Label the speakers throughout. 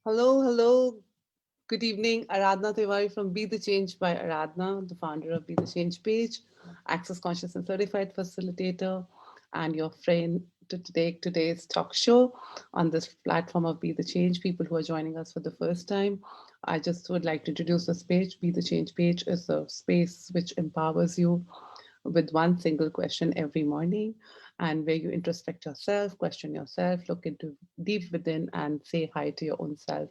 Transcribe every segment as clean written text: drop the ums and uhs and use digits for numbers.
Speaker 1: Hello, hello. Good evening. Aradhana Tewari from Be the Change by Aradhana, the founder of Be the Change page, Access Conscious and Certified Facilitator, and your friend to take today's talk show on this platform of Be the Change. People who are joining us for the first time, I just would like to introduce this page. Be the Change page is a space which empowers you with one single question every morning, and where you introspect yourself, question yourself, look into deep within, and say hi to your own self,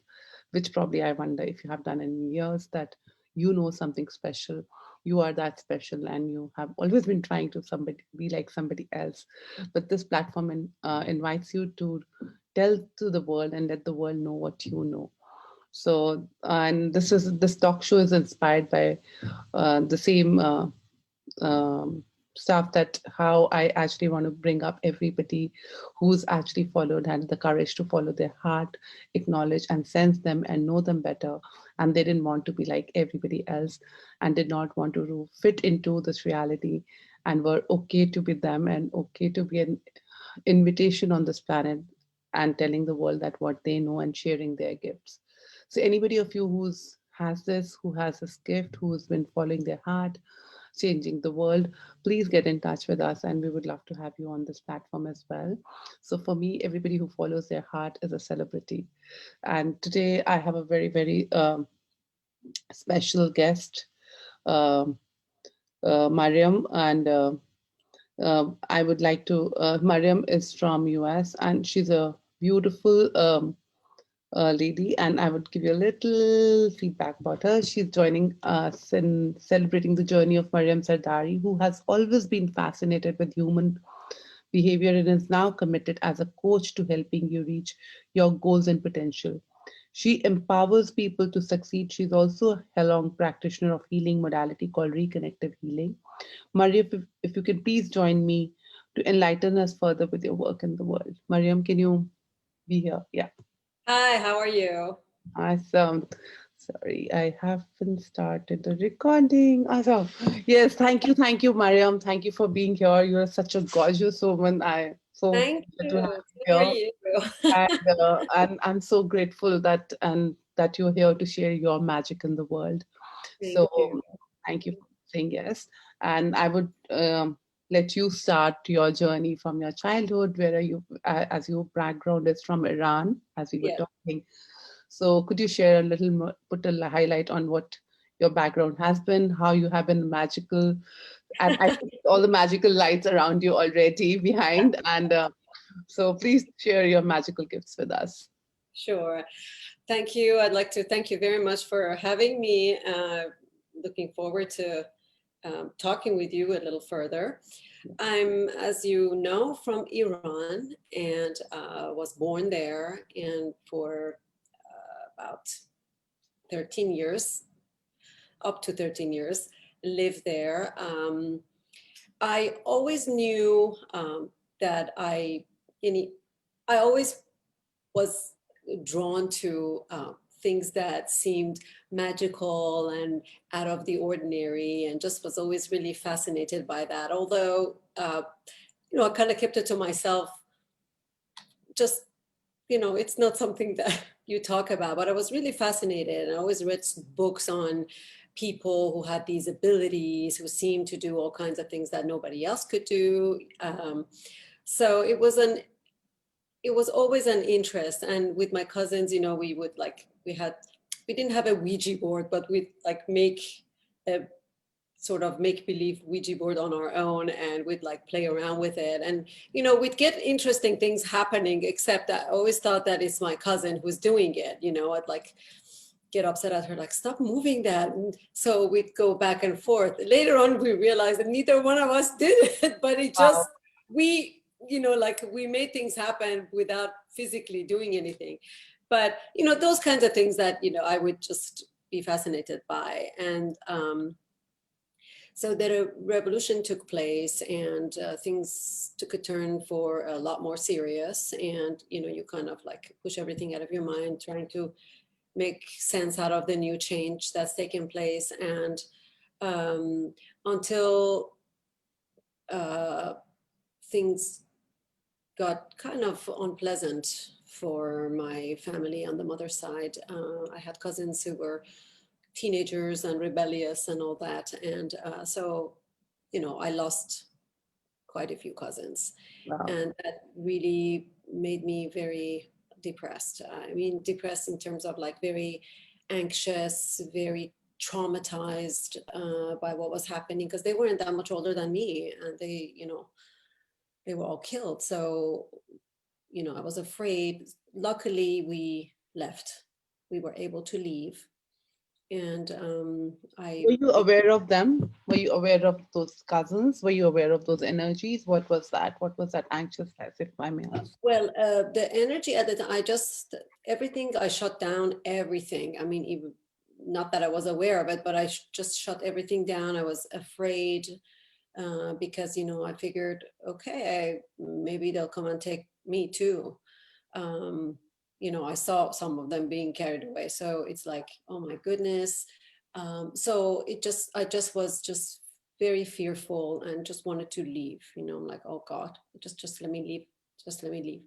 Speaker 1: which probably I wonder if you have done in years, that you know something special. You are that special, and you have always been trying to somebody be like somebody else. But this platform invites you to tell to the world and let the world know what you know. So, and this talk show is inspired by the same stuff, that how I actually want to bring up everybody who's actually followed, had the courage to follow their heart, acknowledge and sense them and know them better. And they didn't want to be like everybody else, and did not want to fit into this reality, and were okay to be them and okay to be an invitation on this planet, and telling the world that what they know and sharing their gifts. So anybody of you who has this gift, who's been following their heart, changing the world, please get in touch with us, and we would love to have you on this platform as well. So for me, everybody who follows their heart is a celebrity. And today I have a very, very special guest, um Mariam, and I would like to. Mariam is from US, and she's a beautiful lady, and I would give you a little feedback about her. She's joining us in celebrating the journey of Mariam Sardari, who has always been fascinated with human behavior and is now committed as a coach to helping you reach your goals and potential. She empowers people to succeed. She's also a long practitioner of healing modality called reconnective healing. Mariam, if you can please join me to enlighten us further with your work in the world. Mariam, can you be here? Yeah.
Speaker 2: Hi, how are you?
Speaker 1: Awesome. Sorry, I haven't started the recording. Awesome. Yes, thank you, Mariam. Thank you for being here. You're such a gorgeous woman. I so
Speaker 2: Thank
Speaker 1: glad to have
Speaker 2: you. So
Speaker 1: you
Speaker 2: are
Speaker 1: here,
Speaker 2: you?
Speaker 1: and I'm so grateful that you're here to share your magic in the world. So
Speaker 2: Thank you.
Speaker 1: thank you for saying yes. And I would let you start your journey from your childhood, where are you, as your background is from Iran, as we were
Speaker 2: Yes.
Speaker 1: talking. So could you share a little more, put a highlight on what your background has been, how you have been magical, and I see all the magical lights around you already behind. And so please share your magical gifts with us.
Speaker 2: Sure. Thank you. I'd like to thank you very much for having me. Looking forward to talking with you a little further. I'm, as you know, from Iran and was born there, and for about 13 years, up to 13 years, lived there. I always knew that any, I always was drawn to things that seemed magical and out of the ordinary, and just was always really fascinated by that. Although, I kind of kept it to myself. Just, it's not something that you talk about. But I was really fascinated, and I always read books on people who had these abilities, who seemed to do all kinds of things that nobody else could do. So it was always an interest. And with my cousins, we would we didn't have a Ouija board, but we'd like make a sort of make believe Ouija board on our own, and we'd like play around with it. And, we'd get interesting things happening, except that I always thought that it's my cousin who's doing it. I'd like get upset at her, like, stop moving that. And so we'd go back and forth. Later on, we realized that neither one of us did it, but it just,
Speaker 1: Wow.
Speaker 2: we, like we made things happen without physically doing anything. But, those kinds of things that, I would just be fascinated by. And so the revolution took place, and things took a turn for a lot more serious. And, you kind of like push everything out of your mind, trying to make sense out of the new change that's taken place. And um, until uh, things got kind of unpleasant for my family on the mother's side. I had cousins who were teenagers and rebellious and all that. And so, I lost quite a few cousins.
Speaker 1: Wow.
Speaker 2: And that really made me very depressed. I mean, depressed in terms of like very anxious, very traumatized by what was happening, because they weren't that much older than me, and they were all killed. So, I was afraid. Luckily, we left. We were able to leave. And I
Speaker 1: Were you aware of them? Were you aware of those cousins? Were you aware of those energies? What was that? What was that anxiousness, if I may ask?
Speaker 2: Well, the energy at the time, everything, I shut down everything. I mean, even not that I was aware of it, but I just shut everything down. I was afraid because, I figured, okay, maybe they'll come and take me too. Um, I saw some of them being carried away. So it's like, oh my goodness. So I just was just very fearful and just wanted to leave. I'm like, oh God, just let me leave. Just let me leave.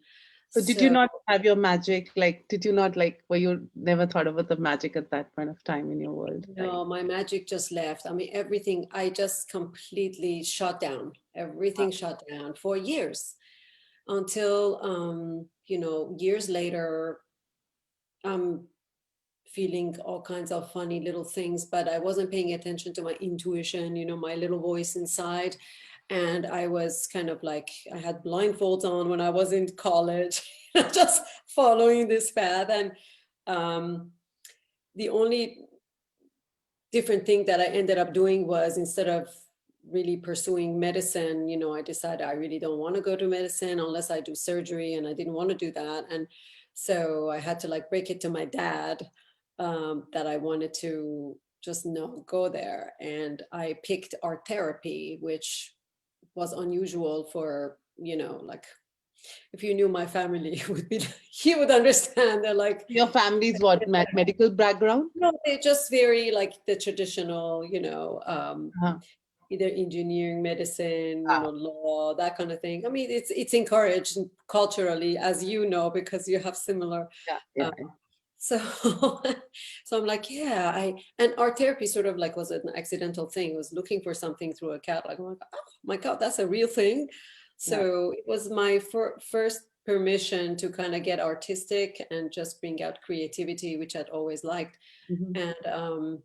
Speaker 1: So did you
Speaker 2: So
Speaker 1: not have your magic? Like, did you not like, were you never thought about the magic at that point of time in your world? Like,
Speaker 2: no, my magic just left. I mean, everything, I just completely shut down. Everything shut down for years until, years later, I'm feeling all kinds of funny little things, but I wasn't paying attention to my intuition, my little voice inside. And I was kind of like, I had blindfolds on when I was in college, just following this path. And um, the only different thing that I ended up doing was, instead of really pursuing medicine, I decided I really don't want to go to medicine unless I do surgery, and I didn't want to do that. And so I had to like break it to my dad that I wanted to just not go there. And I picked art therapy, which was unusual for, like, if you knew my family, would be, he would understand. They're like,
Speaker 1: your family's what, medical background?
Speaker 2: no, they're just very like the traditional,
Speaker 1: Uh-huh.
Speaker 2: either engineering, medicine,
Speaker 1: Ah,
Speaker 2: law, that kind of thing. I mean, it's encouraged culturally, as you know, because you have similar.
Speaker 1: yeah,
Speaker 2: Uh,
Speaker 1: yeah.
Speaker 2: so, so I'm like, yeah, and art therapy sort of like was an accidental thing. I was looking for something through a catalog. I'm like, oh my God, that's a real thing.
Speaker 1: Yeah.
Speaker 2: So it was my first permission to kind of get artistic and just bring out creativity, which I'd always liked.
Speaker 1: Mhm.
Speaker 2: And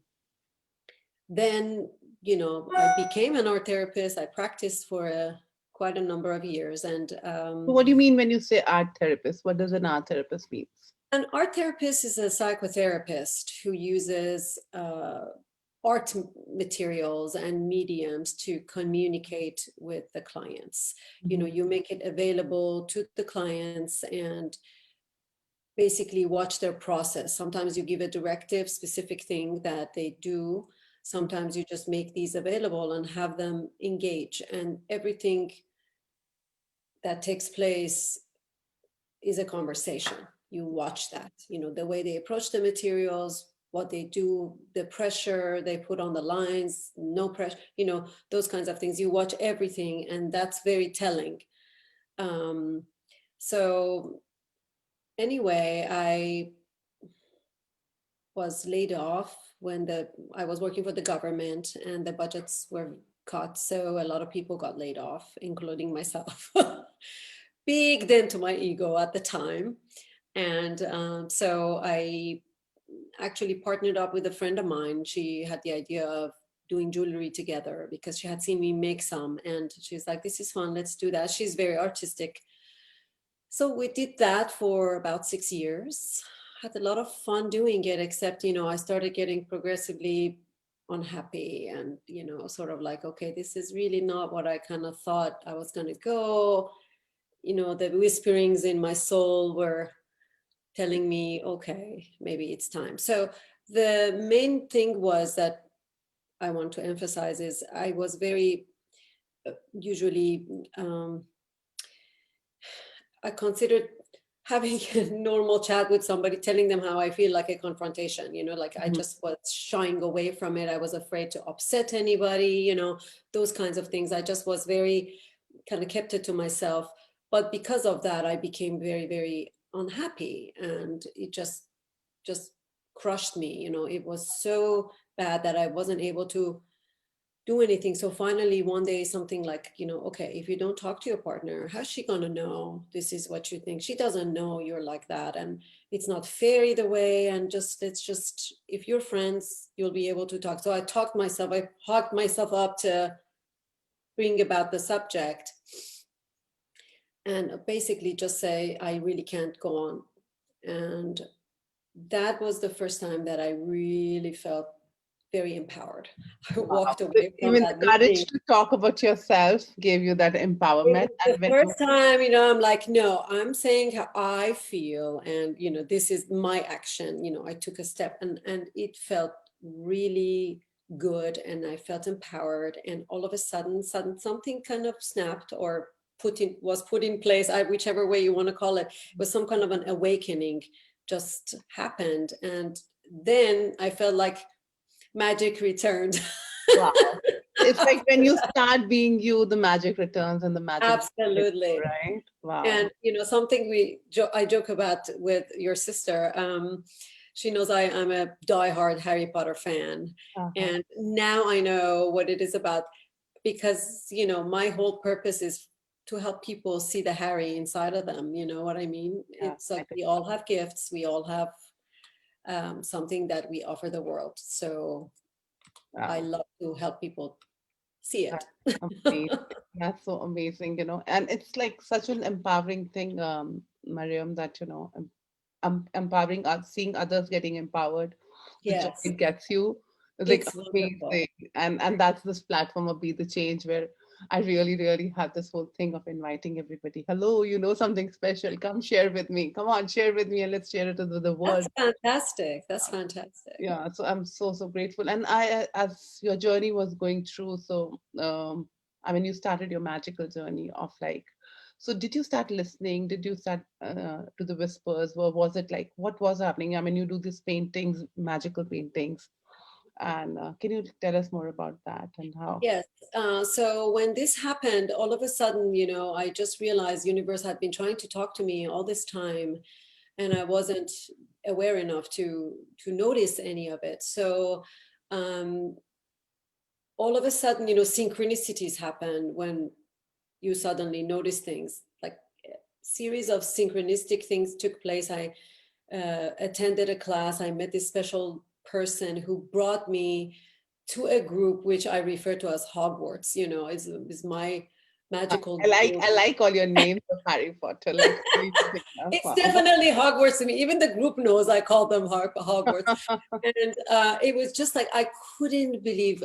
Speaker 2: then, I became an art therapist. I practiced for quite a number of years. And
Speaker 1: So what do you mean when you say art therapist? What does an art therapist mean?
Speaker 2: an art therapist is a psychotherapist who uses art materials and mediums to communicate with the clients.
Speaker 1: Mhm.
Speaker 2: You make it available to the clients and basically watch their process. Sometimes you give a directive, specific thing that they do. Sometimes you just make these available and have them engage. And everything that takes place is a conversation. You watch that, the way they approach the materials, what they do, the pressure they put on the lines, no pressure, those kinds of things. You watch everything, and that's very telling. Um, so anyway, I was laid off when I was working for the government and the budgets were cut. So a lot of people got laid off, including myself. Big dent to my ego at the time. And so I actually partnered up with a friend of mine. She had the idea of doing jewelry together because she had seen me make some. And she's like, this is fun, let's do that. She's very artistic. So we did that for about 6 years. Had a lot of fun doing it, except, I started getting progressively unhappy and, sort of like, okay, this is really not what I kind of thought I was going to go. The whisperings in my soul were telling me, okay, maybe it's time. So the main thing was that I want to emphasize is I was very usually I considered having a normal chat with somebody, telling them how I feel, like a confrontation, like I
Speaker 1: Mhm.
Speaker 2: just was shying away from it. I was afraid to upset anybody, those kinds of things. I just was very kind of kept it to myself. But because of that, I became very, very unhappy, and it just crushed me. It was so bad that I wasn't able to do anything. So finally, one day, something like, okay, if you don't talk to your partner, how's she gonna know this is what you think? She doesn't know you're like that, and it's not fair either way. And it's just, if you're friends, you'll be able to talk. So I talked myself up to bring about the subject, and basically just say, I really can't go on. And that was the first time that I really felt very empowered. I
Speaker 1: Wow.
Speaker 2: walked
Speaker 1: So
Speaker 2: away from
Speaker 1: even the
Speaker 2: that
Speaker 1: courage
Speaker 2: meeting.
Speaker 1: to talk about yourself gave you that
Speaker 2: It
Speaker 1: empowerment.
Speaker 2: was
Speaker 1: And
Speaker 2: the
Speaker 1: when you,
Speaker 2: first time, I'm like, no, I'm saying how I feel, and this is my action. I took a step, and it felt really good, and I felt empowered, and all of a sudden something kind of snapped, or was put in place, whichever way you want to call it. It was some kind of an awakening just happened, and then I felt like magic returned.
Speaker 1: wow. It's like when you start being you, the magic returns and the magic hits you,
Speaker 2: Absolutely.
Speaker 1: right? Wow.
Speaker 2: And something I joke about with your sister. She knows I'm a diehard Harry Potter fan,
Speaker 1: Uh-huh.
Speaker 2: and now I know what it is about, because my whole purpose is to help people see the Harry inside of them. You know what I mean?
Speaker 1: Yeah,
Speaker 2: It's like
Speaker 1: I could.
Speaker 2: we all have gifts. We all have something that we offer the world. So I
Speaker 1: Wow.
Speaker 2: love to help people see it.
Speaker 1: That's amazing. That's so amazing, and it's like such an empowering thing, Mariam, that, empowering us, seeing others getting empowered, the joy
Speaker 2: Yes,
Speaker 1: it gets you is like
Speaker 2: it's wonderful.
Speaker 1: amazing. And that's this platform of Be the Change, where I really, really have this whole thing of inviting everybody. Hello, something special. Come share with me. Come on, share with me, and let's share it with the
Speaker 2: That's
Speaker 1: world.
Speaker 2: fantastic. That's fantastic.
Speaker 1: Yeah, so I'm so, so grateful. And as your journey was going through, so I mean, you started your magical journey of like, so did you start listening? Did you start to the whispers? Or was it like, what was happening? I mean, you do these paintings, magical paintings, and can you tell us more about that and how?
Speaker 2: Yes. So when this happened, all of a sudden, I just realized universe had been trying to talk to me all this time, and I wasn't aware enough to notice any of it. So um, all of a sudden, synchronicities happen when you suddenly notice things. Like a series of synchronistic things took place. I attended a class. I met this special person who brought me to a group which I refer to as Hogwarts. Is my magical group.
Speaker 1: I like all your names of Harry Potter. Like,
Speaker 2: It's
Speaker 1: wow.
Speaker 2: definitely Hogwarts to me. Even the group knows I call them Hogwarts. And it was just like I couldn't believe.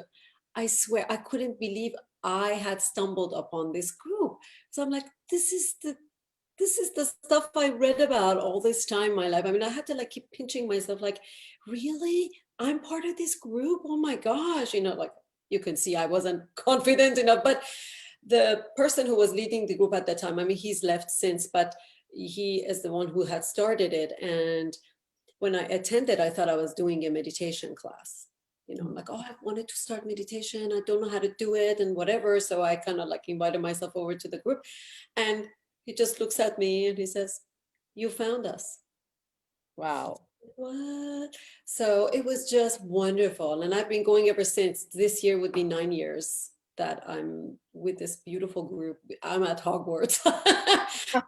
Speaker 2: I swear I couldn't believe I had stumbled upon this group. So I'm like, this is the stuff I read about all this time in my life. I mean, I had to like keep pinching myself, like, really? I'm part of this group? Oh my gosh. Like you can see I wasn't confident enough. But the person who was leading the group at that time, I mean, he's left since, but he is the one who had started it. And when I attended, I thought I was doing a meditation class. I'm like, oh, I wanted to start meditation. I don't know how to do it and whatever. So I kind of like invited myself over to the group. And he just looks at me and he says, you found us.
Speaker 1: Wow.
Speaker 2: What? So it was just wonderful. And I've been going ever since. This year would be 9 years that I'm with this beautiful group. I'm at Hogwarts.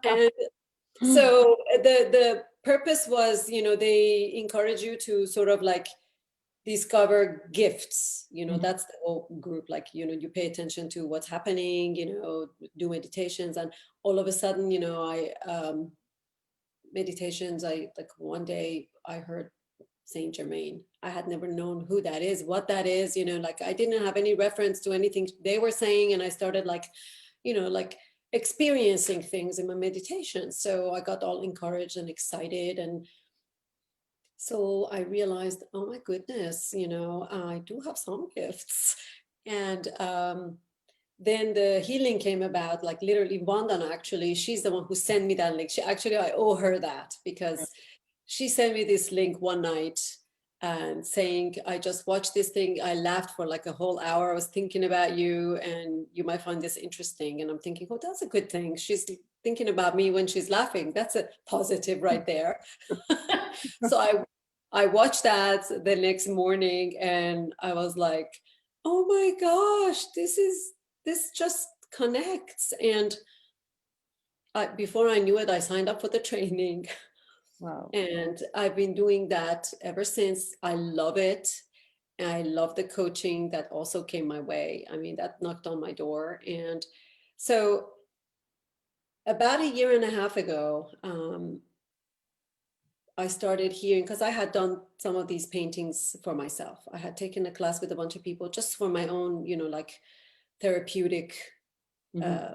Speaker 2: And so the purpose was, they encourage you to sort of like discover gifts. That's the whole group. Like, you pay attention to what's happening, do meditations, and all of a sudden, I meditations. I like one day I heard Saint Germain. I had never known who that is, what that is, like I didn't have any reference to anything they were saying. And I started like, like experiencing things in my meditation. So I got all encouraged and excited. And so I realized, oh my goodness, I do have some gifts. And then the healing came about, like literally Vandana, actually, she's the one who sent me that link. I owe her that, because she sent me this link one night, and saying, I just watched this thing. I laughed for like a whole hour. I was thinking about you and you might find this interesting. And I'm thinking, oh, that's a good thing. She's thinking about me when she's laughing. That's a positive right there. So I watched that the next morning and I was like, oh my gosh, this just connects. And before I knew it, I signed up for the training.
Speaker 1: Wow.
Speaker 2: And I've been doing that ever since. I love it. And I love the coaching that also came my way. I mean, that knocked on my door. And so about a year and a half ago, I started hearing, because I had done some of these paintings for myself. I had taken a class with a bunch of people just for my own, like therapeutic
Speaker 1: Hmm.
Speaker 2: uh,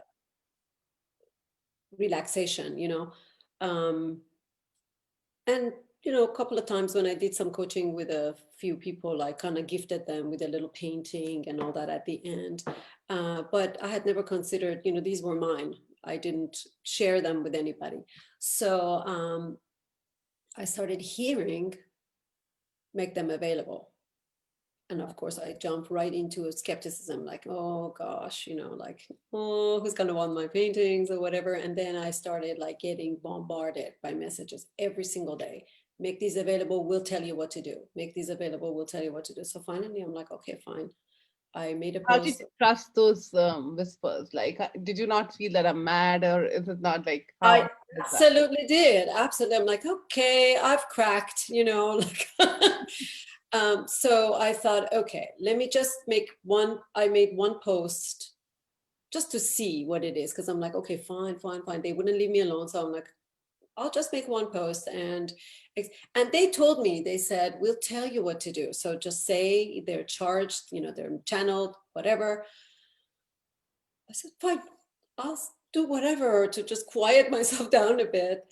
Speaker 2: relaxation. Um, And a couple of times when I did some coaching with a few people, I kind of gifted them with a little painting and all that at the end. But I had never considered, these were mine. I didn't share them with anybody. So I started hearing, make them available. And of course, I jumped right into a skepticism, like, oh gosh, like, oh, who's gonna want my paintings or whatever. And then I started like getting bombarded by messages every single day. Make these available, we'll tell you what to do. Make these available, we'll tell you what to do. So finally, I'm like, okay, fine. I made a
Speaker 1: How did
Speaker 2: post.
Speaker 1: you trust those whispers? Like, did you not feel that I'm mad, or is it not like how
Speaker 2: I
Speaker 1: is that?
Speaker 2: absolutely did. Absolutely. I'm like, okay, I've cracked, like so I thought, okay, let me just I made one post just to see what it is. Cause I'm like, okay, fine, fine, fine. They wouldn't leave me alone. So I'm like, I'll just make one post. And they told me, they said, we'll tell you what to do. So just say they're charged, they're channeled, whatever. I said, fine, I'll do whatever to just quiet myself down a bit.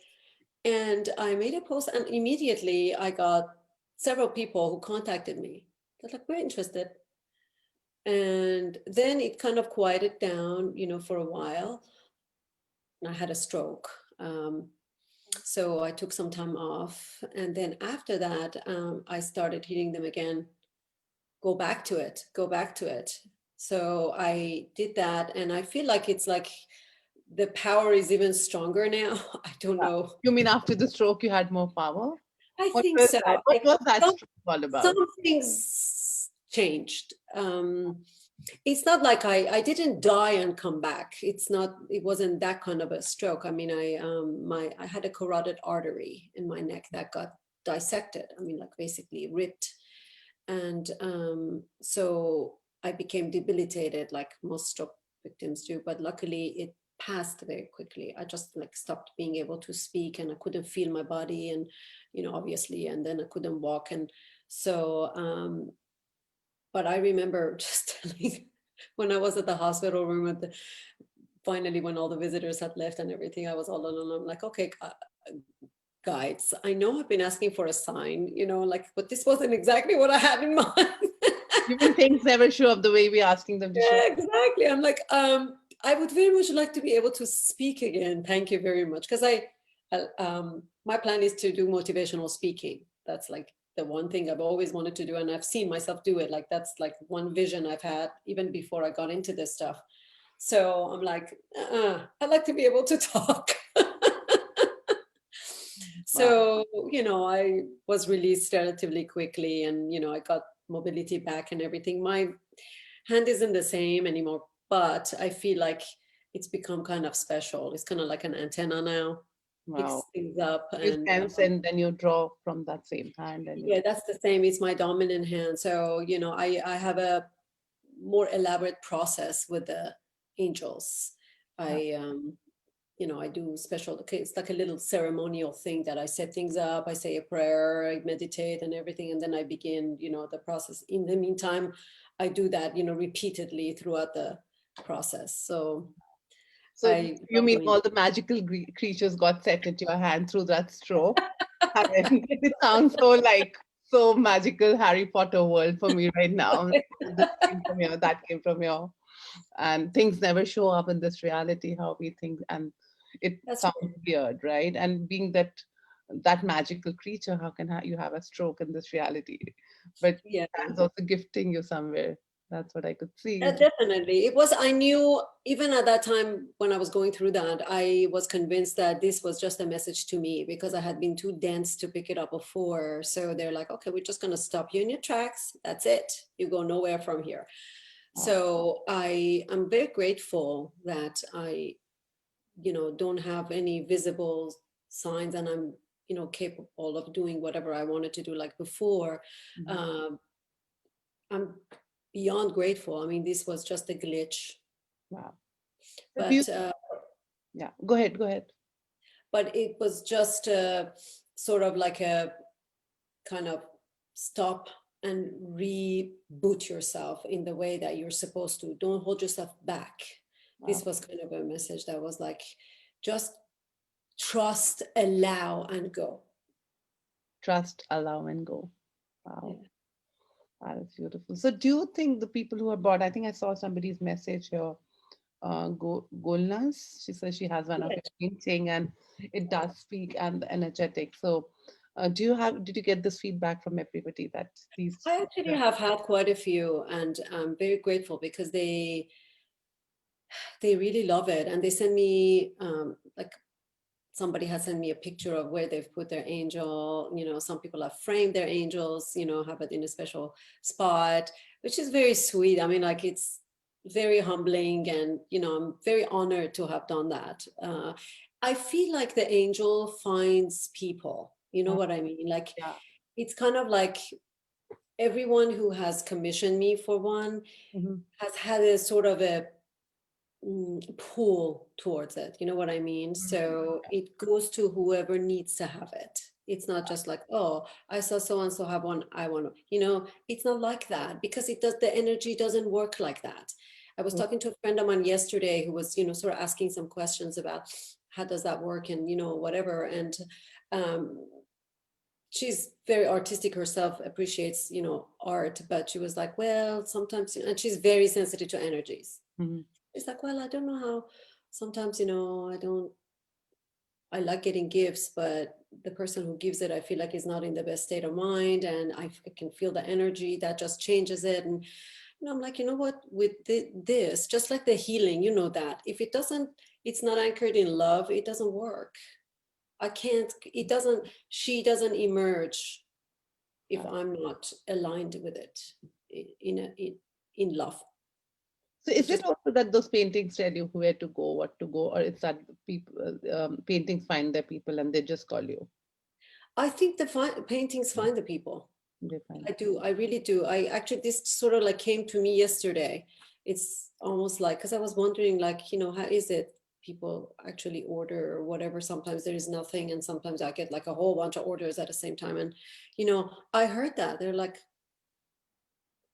Speaker 2: And I made a post, and immediately I got several people who contacted me. They're like, we're interested. And then it kind of quieted down, for a while. And I had a stroke. So I took some time off. And then after that, I started hitting them again. Go back to it, go back to it. So I did that. And I feel like it's like the power is even stronger now. I don't
Speaker 1: Yeah.
Speaker 2: know.
Speaker 1: You mean after the stroke you had more power?
Speaker 2: I
Speaker 1: What
Speaker 2: think
Speaker 1: was
Speaker 2: so.
Speaker 1: that? What was that
Speaker 2: Some,
Speaker 1: stroke all
Speaker 2: some
Speaker 1: about?
Speaker 2: things changed. It's not like I didn't die and come back. It wasn't that kind of a stroke. I mean, I had a carotid artery in my neck that got dissected. I mean, like basically ripped. And so I became debilitated like most stroke victims do, but luckily it passed very quickly. I just like stopped being able to speak and I couldn't feel my body and, obviously, and then I couldn't walk. And so, but I remember just telling when I was at the hospital room finally when all the visitors had left and everything, I was all alone. I'm like, okay, guides, I know I've been asking for a sign, like, but this wasn't exactly what I had in mind.
Speaker 1: You mean things never show up the way we're asking them to show
Speaker 2: Yeah, exactly. I'm like, I would very much like to be able to speak again. Thank you very much. Because my plan is to do motivational speaking. That's like the one thing I've always wanted to do. And I've seen myself do it. Like, that's like one vision I've had even before I got into this stuff. So I'm like, I'd like to be able to talk.
Speaker 1: up?
Speaker 2: So, I was released relatively quickly and, I got mobility back and everything. My hand isn't the same anymore, but I feel like it's become kind of special. It's kind of like an antenna now,
Speaker 1: Wow.
Speaker 2: picks things up.
Speaker 1: You
Speaker 2: And
Speaker 1: sense and then you draw from that same hand and you
Speaker 2: yeah, that's the same. It's my dominant hand. So, I have a more elaborate process with the angels.
Speaker 1: yeah.
Speaker 2: I, I do special, okay, it's like a little ceremonial thing that I set things up. I say a prayer, I meditate and everything. And then I begin, the process. In the meantime, I do that, repeatedly throughout the process. So
Speaker 1: So
Speaker 2: I
Speaker 1: you
Speaker 2: love
Speaker 1: mean
Speaker 2: doing
Speaker 1: all the magical creatures got set into your hand through that stroke? I mean, it sounds so like so magical Harry Potter world for me right now. Like, oh, this came from here, that came from here, and things never show up in this reality how we think, and it
Speaker 2: that's
Speaker 1: sounds weird, right? And being that that magical creature, how can you have a stroke in this reality? But
Speaker 2: Yeah.
Speaker 1: that is also gifting you somewhere. That's what I could see.
Speaker 2: Definitely. It was, I knew even at that time when I was going through that, I was convinced that this was just a message to me because I had been too dense to pick it up before. So they're like, okay, we're just going to stop you in your tracks. That's it. You go nowhere from here.
Speaker 1: Wow.
Speaker 2: So I am very grateful that I, don't have any visible signs, and I'm, capable of doing whatever I wanted to do like before.
Speaker 1: Mhm.
Speaker 2: Um, I'm beyond grateful. I mean, this was just a glitch,
Speaker 1: Wow. So do you,
Speaker 2: but
Speaker 1: yeah, go ahead, go ahead.
Speaker 2: it was just sort of like a kind of stop and reboot yourself in the way that you're supposed to. Don't hold yourself back.
Speaker 1: Wow.
Speaker 2: This was kind of a message that was like, just trust, allow, and go.
Speaker 1: Trust, allow, and go.
Speaker 2: Yeah.
Speaker 1: Wow. That is beautiful. So do you think the people who are bought, I think I saw somebody's message here, Golnas, she says she has one of
Speaker 2: Yes.
Speaker 1: your painting and it does speak and energetic. So did you get this feedback from everybody that these,
Speaker 2: I actually have had quite a few, and I'm very grateful because they really love it, and they send me like, somebody has sent me a picture of where they've put their angel. Some people have framed their angels, have it in a special spot, which is very sweet. I mean, like, it's very humbling, and I'm very honored to have done that. I feel like the angel finds people, you know
Speaker 1: uh,
Speaker 2: what I mean? Like,
Speaker 1: yeah.
Speaker 2: it's kind of like everyone who has commissioned me for one
Speaker 1: Mhm.
Speaker 2: has had a sort of a pull towards it. You know what I mean?
Speaker 1: Mhm.
Speaker 2: So it goes to whoever needs to have it. It's not just like, oh, I saw so and so have one, I want to. It's not like that, because the energy doesn't work like that. I was
Speaker 1: Mm.
Speaker 2: talking to a friend of mine yesterday who was, sort of asking some questions about how does that work, and whatever. And um, she's very artistic herself, appreciates art, but she was like, well, sometimes, and she's very sensitive to energies.
Speaker 1: Mhm.
Speaker 2: It's like, well, I don't know how. Sometimes, I don't. I like getting gifts, but the person who gives it, I feel like, is not in the best state of mind, and I can feel the energy that just changes it. And I'm like, you know what? With this, just like the healing, that if it doesn't, it's not anchored in love, it doesn't work. I can't. It doesn't. She doesn't emerge if
Speaker 1: Wow.
Speaker 2: I'm not aligned with it in love.
Speaker 1: So
Speaker 2: It
Speaker 1: is it
Speaker 2: just,
Speaker 1: also that those paintings tell you where to go, what to go, or it's that the people paintings find their people and they just call you?
Speaker 2: I think the paintings find the people.
Speaker 1: They find
Speaker 2: I
Speaker 1: it.
Speaker 2: do. I really do. I actually, this sort of like came to me yesterday. It's almost like, because I was wondering, like, how is it people actually order or whatever? Sometimes there is nothing, and sometimes I get like a whole bunch of orders at the same time. And, I heard that they're like,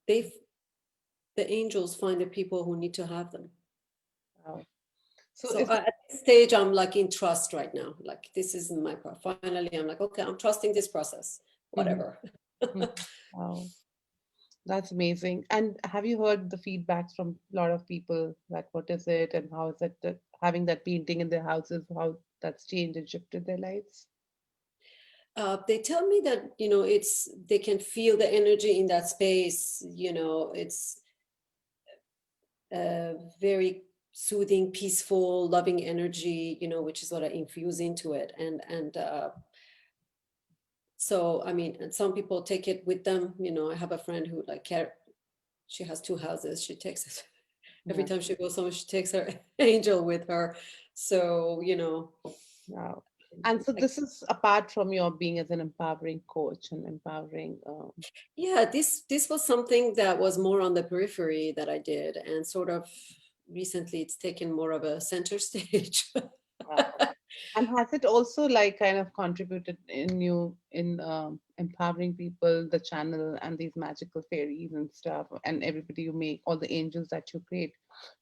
Speaker 2: they, the angels find the people who need to have them.
Speaker 1: Wow. So
Speaker 2: So
Speaker 1: is it,
Speaker 2: at this stage, I'm like in trust right now. Like, this is my part. Finally, I'm like, okay, I'm trusting this process,
Speaker 1: Mhm,
Speaker 2: whatever.
Speaker 1: mhm. Wow, that's amazing. And have you heard the feedbacks from a lot of people, like what is it and how is it that having that painting in their houses, how that's changed and shifted their lives?
Speaker 2: They tell me that, they can feel the energy in that space. It's very soothing, peaceful, loving energy, which is what I infuse into it. And so, I mean, and some people take it with them. I have a friend who, like, she has two houses. She takes it every
Speaker 1: Yeah.
Speaker 2: time she goes somewhere. She takes her angel with her. So,
Speaker 1: Wow. And so
Speaker 2: like,
Speaker 1: this is apart from your being as an empowering coach and empowering.
Speaker 2: yeah, this was something that was more on the periphery that I did, and sort of recently it's taken more of a center stage.
Speaker 1: Wow. And has it also like kind of contributed in you in empowering people, the channel and these magical fairies and stuff, and everybody you make, all the angels that you create?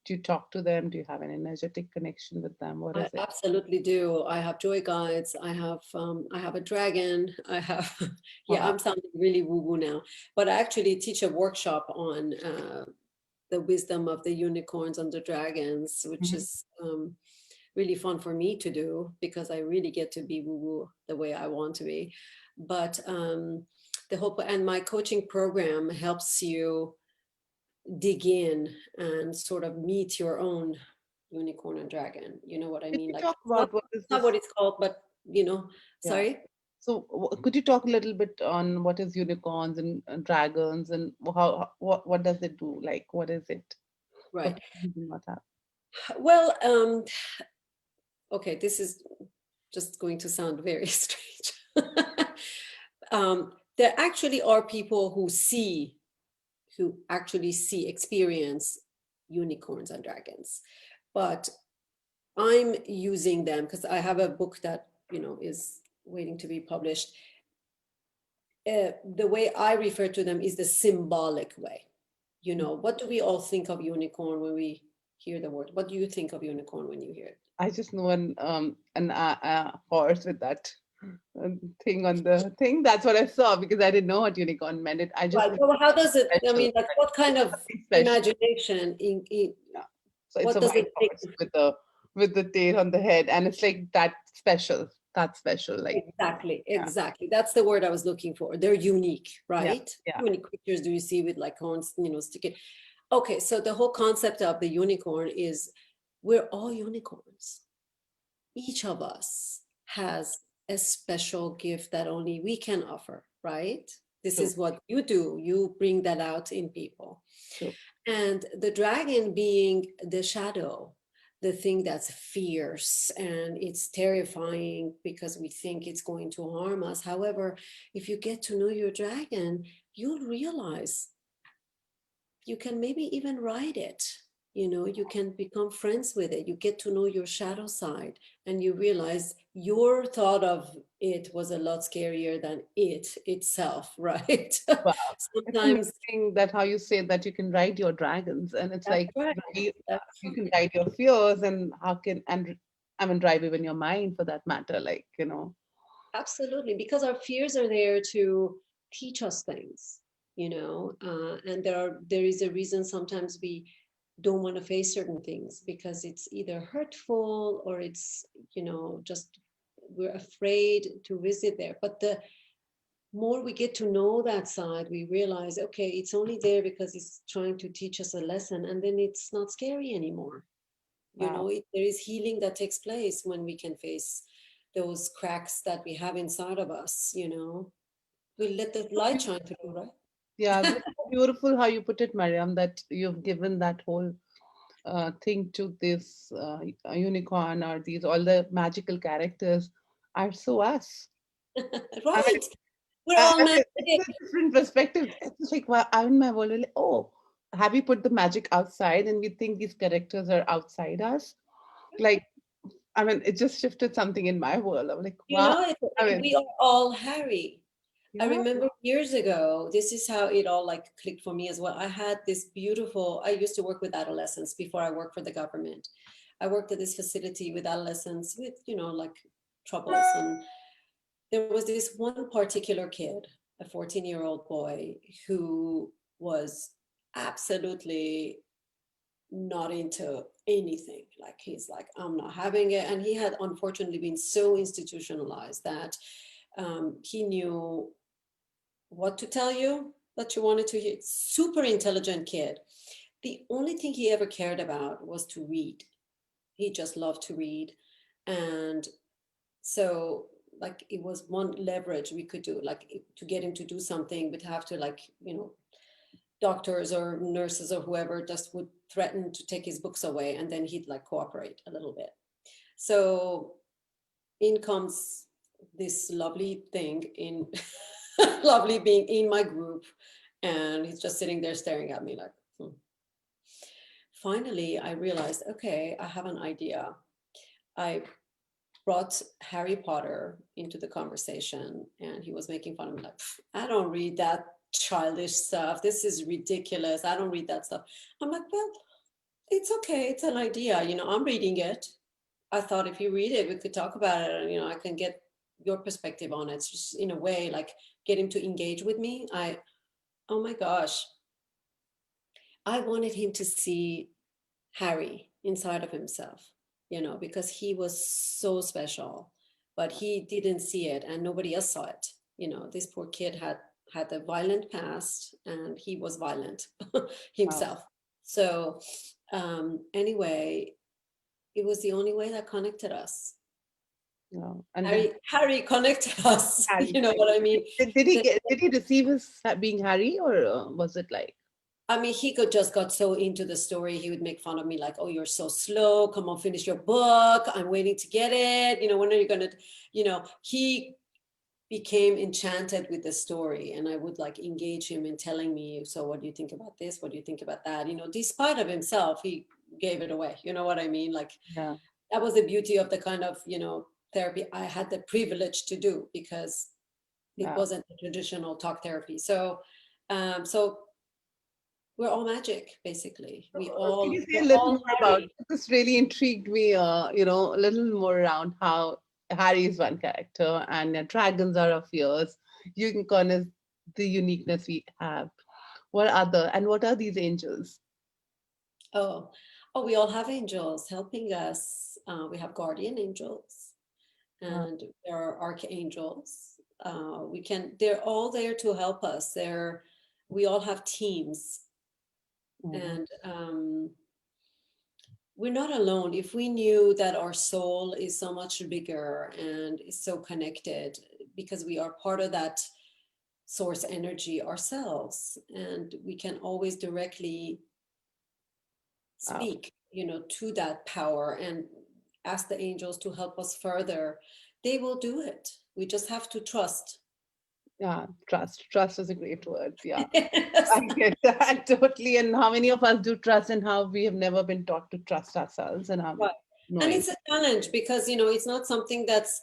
Speaker 1: Do you talk to them? Do you have an energetic connection with them? What
Speaker 2: I
Speaker 1: is it?
Speaker 2: absolutely do. I have joy guides. I have a dragon. I have yeah,
Speaker 1: Wow.
Speaker 2: I'm sounding really woo-woo now. But I actually teach a workshop on the wisdom of the unicorns and the dragons, which
Speaker 1: Mhm.
Speaker 2: is really fun for me to do because I really get to be woo woo the way I want to be. But the whole, and my coaching program helps you dig in and sort of meet your own unicorn and dragon. You know what I
Speaker 1: Could
Speaker 2: mean?
Speaker 1: you
Speaker 2: Like
Speaker 1: talk about what is
Speaker 2: it's not what
Speaker 1: this?
Speaker 2: it's called, but
Speaker 1: Yeah.
Speaker 2: sorry.
Speaker 1: So could you talk a little bit on what is unicorns and dragons and what does it do? Like what is it for
Speaker 2: Right.
Speaker 1: people who do not have?
Speaker 2: Well, okay, this is just going to sound very strange. There actually are people who actually experience unicorns and dragons, but I'm using them because I have a book that is waiting to be published. The way I refer to them is the symbolic way. What do we all think of unicorn when we hear the word? What do you think of unicorn when you hear it?
Speaker 1: I just know an horse with that thing on the thing. That's what I saw because I didn't know what unicorn meant. I just
Speaker 2: Right.
Speaker 1: knew
Speaker 2: So how does it, I
Speaker 1: special,
Speaker 2: mean, like what kind of
Speaker 1: something special.
Speaker 2: imagination
Speaker 1: Yeah. So it's
Speaker 2: what
Speaker 1: a
Speaker 2: does
Speaker 1: white
Speaker 2: it take?
Speaker 1: horse with the tail on the head, and it's like that special. That's special. Like
Speaker 2: Exactly,
Speaker 1: yeah,
Speaker 2: exactly. That's the word I was looking for. They're unique,
Speaker 1: yeah,
Speaker 2: right?
Speaker 1: yeah.
Speaker 2: How many creatures do you see with like horns, sticking? Okay, so the whole concept of the unicorn is we're all unicorns. Each of us has a special gift that only we can offer, right? This
Speaker 1: True,
Speaker 2: is what you do. You bring that out in people.
Speaker 1: true.
Speaker 2: And the dragon being the shadow, the thing that's fierce and it's terrifying because we think it's going to harm us. However, if you get to know your dragon, you'll realize you can maybe even ride it. You can become friends with it. You get to know your shadow side and you realize your thought of it was a lot scarier than it itself, right?
Speaker 1: Wow, it's
Speaker 2: Sometimes
Speaker 1: amazing that how you say that you can ride your dragons, and it's
Speaker 2: that's
Speaker 1: like
Speaker 2: right. That's
Speaker 1: you can
Speaker 2: right.
Speaker 1: ride your fears, and how can and I mean drive even your mind for that matter. Like
Speaker 2: Absolutely, because our fears are there to teach us things, and there is a reason sometimes we don't want to face certain things because it's either hurtful or it's just we're afraid to visit there. But the more we get to know that side, we realize, okay, it's only there because it's trying to teach us a lesson, and then it's not scary anymore.
Speaker 1: wow.
Speaker 2: There is healing that takes place when we can face those cracks that we have inside of us. We let the light shine through,
Speaker 1: Yeah,
Speaker 2: right?
Speaker 1: that's so beautiful how you put it, Mariam, that you've given that whole thing to this unicorn or these all the magical characters are so us. I mean,
Speaker 2: Right, we're all
Speaker 1: it's a
Speaker 2: magnetic.
Speaker 1: different perspective. It's just like, wow, I'm in my world, like, oh, have you put the magic outside and we think these characters are outside us? Like, I mean, it just shifted something in my world. I'm like, wow. I mean,
Speaker 2: We are all Harry. I
Speaker 1: yeah,
Speaker 2: remember years ago, this is how it all like clicked for me as well. I had this beautiful, I used to work with adolescents before I worked for the government. I worked at this facility with adolescents with, like troubles. And there was this one particular kid, a 14-year-old boy, who was absolutely not into anything. Like he's like, I'm not having it. And he had unfortunately been so institutionalized that he knew what to tell you that you wanted to hear. Super intelligent kid. The only thing he ever cared about was to read. He just loved to read. And so like it was one leverage we could do, like to get him to do something, we'd have to like, doctors or nurses or whoever just would threaten to take his books away and then he'd like cooperate a little bit. So in comes this lovely thing in lovely being in my group, and he's just sitting there staring at me like, Finally I realized, okay, I have an idea. I brought Harry Potter into the conversation and he was making fun of me like, I don't read that childish stuff. This is ridiculous. I don't read that stuff. I'm like, well, it's okay. It's an idea. I'm reading it. I thought if you read it, we could talk about it and, I can get your perspective on it. It's just in a way, like get him to engage with me. Oh my gosh, I wanted him to see Harry inside of himself. because he was so special, but he didn't see it and nobody else saw it. This poor kid had a violent past and he was violent
Speaker 1: Wow.
Speaker 2: himself. So anyway, it was the only way that connected us.
Speaker 1: Wow. And then
Speaker 2: Harry connected us.
Speaker 1: Harry.
Speaker 2: You know what I mean?
Speaker 1: Did he
Speaker 2: The-
Speaker 1: get? Did he receive his being Harry, or was it like?
Speaker 2: I mean, he could just got so into the story. He would make fun of me, like, "Oh, you're so slow. Come on, finish your book. I'm waiting to get it. When are you gonna?" He became enchanted with the story, and I would like engage him in telling me, "So, what do you think about this? What do you think about that?" Despite of himself, he gave it away. You know what I mean? Like
Speaker 1: Yeah.
Speaker 2: that was the beauty of the kind of therapy I had the privilege to do, because it
Speaker 1: Wow.
Speaker 2: wasn't a traditional talk therapy. So we're all magic, basically. We
Speaker 1: Can
Speaker 2: all
Speaker 1: you say a
Speaker 2: we're
Speaker 1: little
Speaker 2: all
Speaker 1: more about
Speaker 2: Harry.
Speaker 1: this? Really intrigued me. A little more around how Harry is one character and dragons are of yours. Unicorn is the uniqueness we have. What are these angels?
Speaker 2: Oh, we all have angels helping us. We have guardian angels,
Speaker 1: Uh,
Speaker 2: and there are archangels. They're all there to help us. We all have teams,
Speaker 1: mhm.
Speaker 2: and we're not alone. If we knew that our soul is so much bigger and is so connected, because we are part of that source energy ourselves, and we can always directly
Speaker 1: Wow.
Speaker 2: speak, to that power and ask the angels to help us further, they will do it. We just have to trust.
Speaker 1: Yeah, trust. Trust is a great word. Yeah.
Speaker 2: Yes.
Speaker 1: I get that totally. And how many of us do trust, and how we have never been taught to trust ourselves and how we
Speaker 2: Right.
Speaker 1: know
Speaker 2: And
Speaker 1: it.
Speaker 2: it's a challenge because, it's not something that's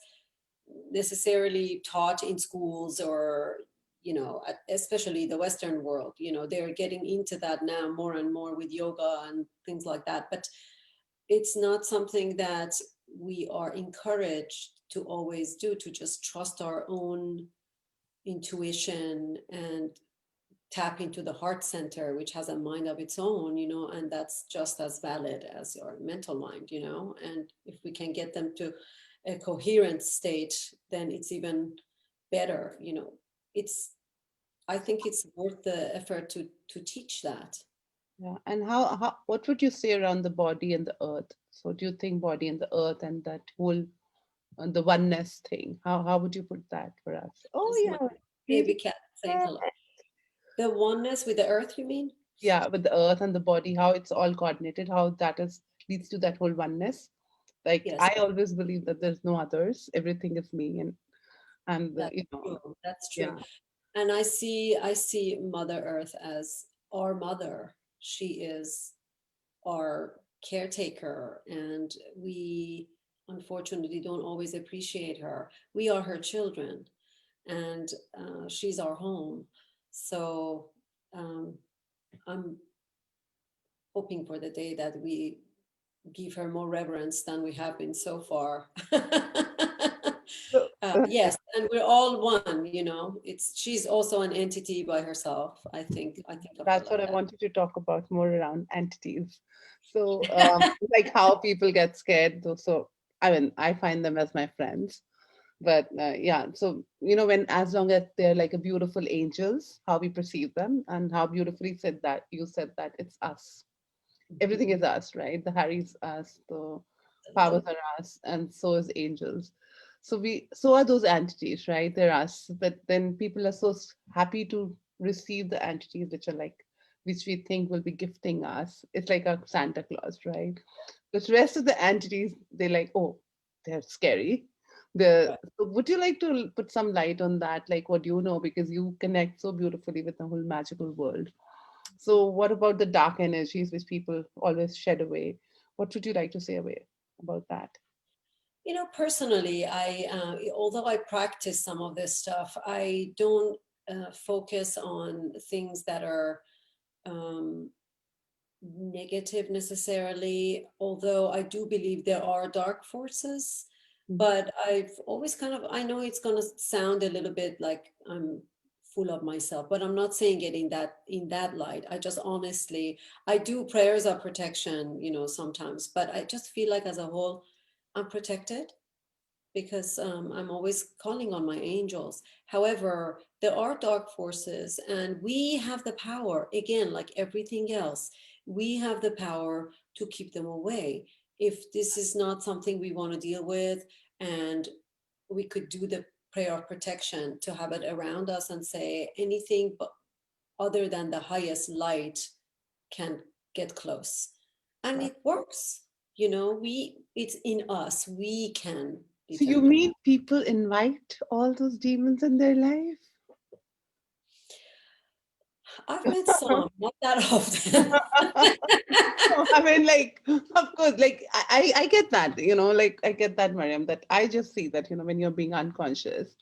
Speaker 2: necessarily taught in schools, or, especially the Western world. They're getting into that now more and more with yoga and things like that. But it's not something that we are encouraged to always do, to just trust our own intuition and tap into the heart center, which has a mind of its own, and that's just as valid as your mental mind. And if we can get them to a coherent state, then it's even better. It's I think it's worth the effort to teach that.
Speaker 1: Yeah. And what would you say around the body and the earth? So do you think body and the earth and that whole the oneness thing? How would you put that for us? Oh
Speaker 2: This is my
Speaker 1: yeah,
Speaker 2: baby
Speaker 1: really.
Speaker 2: cat saying hello. The oneness with the earth, you mean?
Speaker 1: Yeah, with the earth and the body, how it's all coordinated, how that is leads to that whole oneness. Like
Speaker 2: Yes,
Speaker 1: I always believe that there's no others, everything is me, and
Speaker 2: that's true. That's true.
Speaker 1: yeah,
Speaker 2: And I see Mother Earth as our mother. She is our caretaker, and we unfortunately don't always appreciate her. We are her children, and she's our home. So um, I'm hoping for the day that we give her more reverence than we have been so far.
Speaker 1: so,
Speaker 2: Yes, and we're all one. She's also an entity by herself. I think of her
Speaker 1: that's
Speaker 2: like
Speaker 1: what I
Speaker 2: that.
Speaker 1: wanted to talk about more around entities. So, like how people get scared. So, I mean, I find them as my friends. But yeah, so when as long as they're like a beautiful angels, how we perceive them, and how beautifully you said that it's us. Everything
Speaker 2: Mhm.
Speaker 1: is us, right? The Harry's us, the powers
Speaker 2: Absolutely.
Speaker 1: are us, and so is angels. So are those entities, right? They're us. But then people are so happy to receive the entities which we think will be gifting us. It's like a Santa Claus, right? The rest of the entities, they're like, oh, they're scary. So would you like to put some light on that? Like, what do you know? Because you connect so beautifully with the whole magical world. So, what about the dark energies which people always shed away? What would you like to say away about that?
Speaker 2: Personally, although I practice some of this stuff, I don't focus on things that are um, negative necessarily, although I do believe there are dark forces.
Speaker 1: Mhm.
Speaker 2: But I've always I know it's going to sound a little bit like I'm full of myself, but I'm not saying it in that light. I just honestly, I do prayers of protection, sometimes, but I just feel like as a whole, I'm protected because I'm always calling on my angels. However, there are dark forces, and we have the power, again, like everything else, we have the power to keep them away. If this is not something we want to deal with, and we could do the prayer of protection to have it around us and say anything but other than the highest light can get close. And
Speaker 1: Wow.
Speaker 2: it works. You know, it's in us. We can
Speaker 1: So you
Speaker 2: determine.
Speaker 1: mean people invite all those demons in their life?
Speaker 2: I've met some, not that often.
Speaker 1: No, I mean, like, of course, like, I get that, like, I get that, Mariam, that I just see that, when you're being unconscious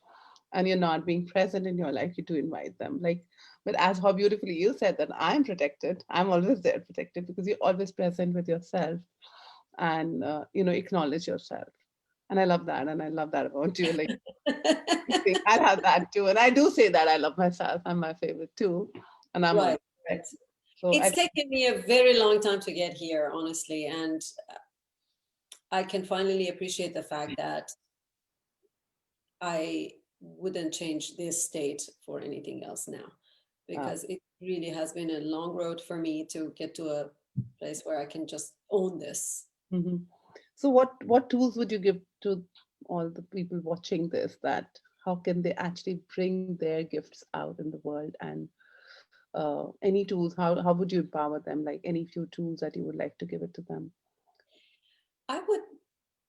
Speaker 1: and you're not being present in your life, you do invite them. Like, but as how beautifully you said that I'm protected, I'm always there protected because you're always present with yourself and, acknowledge yourself. And I love that. And I love that about you. Like, you think I have that too. And I do say that I love myself. I'm my favorite too. And I'm always
Speaker 2: Right, right.
Speaker 1: correct. So
Speaker 2: It's
Speaker 1: I,
Speaker 2: taken me a very long time to get here, honestly, and I can finally appreciate the fact that I wouldn't change this state for anything else now,
Speaker 1: wow.
Speaker 2: because it really has been a long road for me to get to a place where I can just own this.
Speaker 1: Hmm. So what tools would you give to all the people watching this, that how can they actually bring their gifts out in the world, and any tools, how would you empower them, like any few tools that you would like to give it to them?
Speaker 2: I would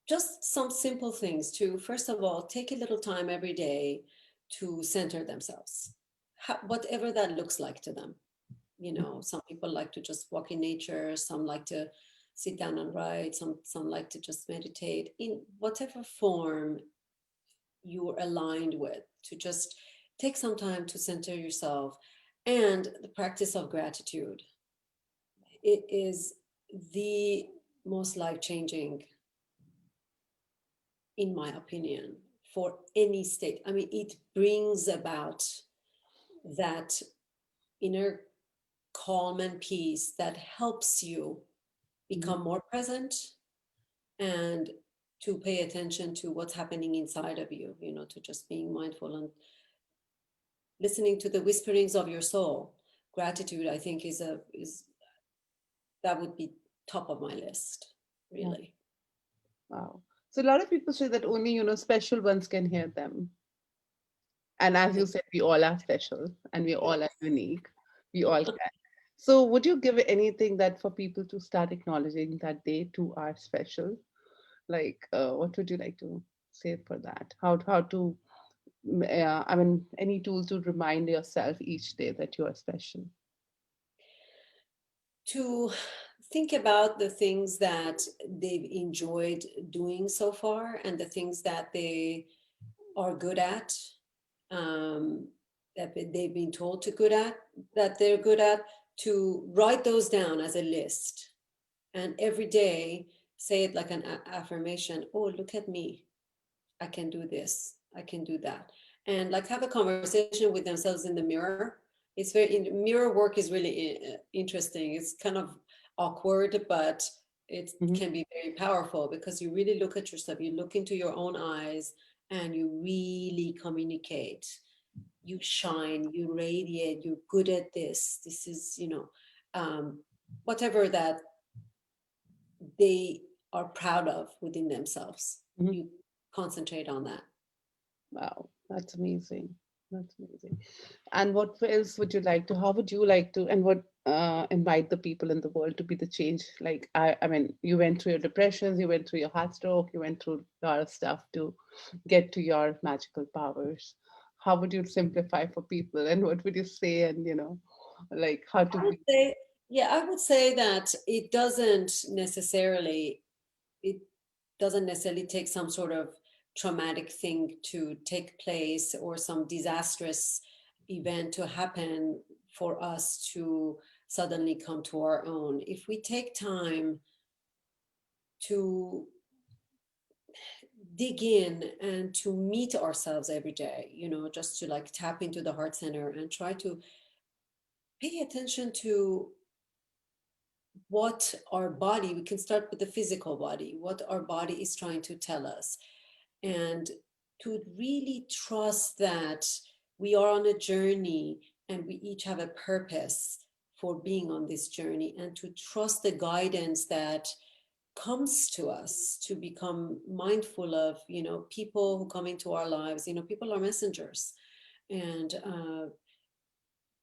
Speaker 2: just some simple things to, first of all, take a little time every day to center themselves, whatever that looks like to them. You know, some people like to just walk in nature, some like to sit down and write, some like to just meditate in whatever form you're aligned with, to just take some time to center yourself. And the practice of gratitude, it is the most life changing, in my opinion, for any state. I mean, it brings about that inner calm and peace that helps you
Speaker 1: Mhm.
Speaker 2: become more present and to pay attention to what's happening inside of you, to just being mindful and listening to the whisperings of your soul. Gratitude, I think, is that would be top of my list,
Speaker 1: Yeah.
Speaker 2: really.
Speaker 1: Wow. So a lot of people say that only, special ones can hear them. And as
Speaker 2: Yeah.
Speaker 1: you said, we all are special and we all are
Speaker 2: Yes.
Speaker 1: unique. We all can. So would you give anything that for people to start acknowledging that they too are special? Like, what would you like to say for that? How to, I mean, any tool to remind yourself each day that you are special?
Speaker 2: To think about the things that they've enjoyed doing so far and the things that they are good at, um, that they've been told to good at, that they're good at, to write those down as a list, and every day say it like an affirmation. Oh, look at me, I can do this, I can do that. And like have a conversation with themselves in the mirror. It's mirror work is really interesting. It's kind of awkward, but it
Speaker 1: Hmm.
Speaker 2: can be very powerful because you really look at yourself, you look into your own eyes, and you really communicate. You shine, you radiate, you're good at this. This is, um, whatever that they are proud of within themselves.
Speaker 1: Hmm.
Speaker 2: You concentrate on that.
Speaker 1: Wow, that's amazing. That's amazing. And what else would you like to? How would you like to? And what invite the people in the world to be the change? Like I mean, you went through your depressions, you went through your heart stroke, you went through a lot of stuff to get to your magical powers. How would you simplify for people? And what would you say? And like how to
Speaker 2: I would
Speaker 1: be.
Speaker 2: say, yeah, I would say that it doesn't necessarily take some sort of traumatic thing to take place or some disastrous event to happen for us to suddenly come to our own. If we take time to dig in and to meet ourselves every day, just to like tap into the heart center and try to pay attention to what our body, we can start with the physical body, what our body is trying to tell us, and to really trust that we are on a journey and we each have a purpose for being on this journey, and to trust the guidance that comes to us, to become mindful of, people who come into our lives. People are messengers, and